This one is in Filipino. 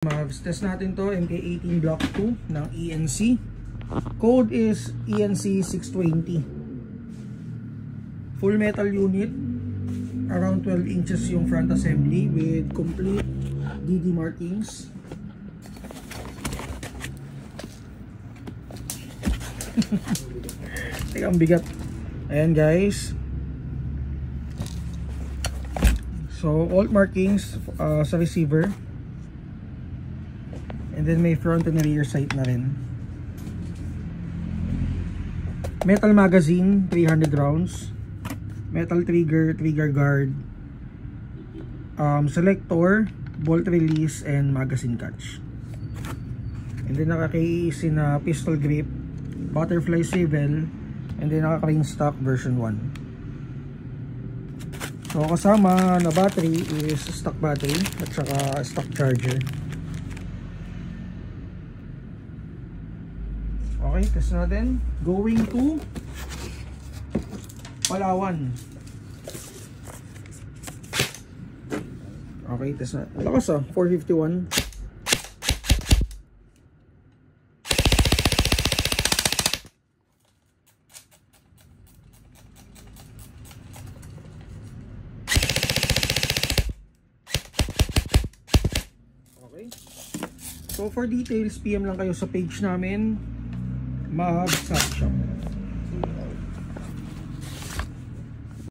Test natin to, MK18 Block 2 ng ENC. Code is ENC 620. Full metal unit, around 12 inches yung front assembly with complete DD markings. Teka, ang bigat. Ayan guys. So, alt markings sa receiver. And then may front and rear sight na rin. Metal magazine, 300 rounds. Metal trigger, trigger guard. Selector, bolt release, and magazine catch. And then naka-KEC na pistol grip, butterfly swivel, and then naka-crane stock version 1. So kasama na battery is stock battery at saka stock charger. Okay, test natin. Going to Palawan. Okay, test na. Lakas 451. Okay. So for details, PM lang kayo sa page namin. Mag-Shop.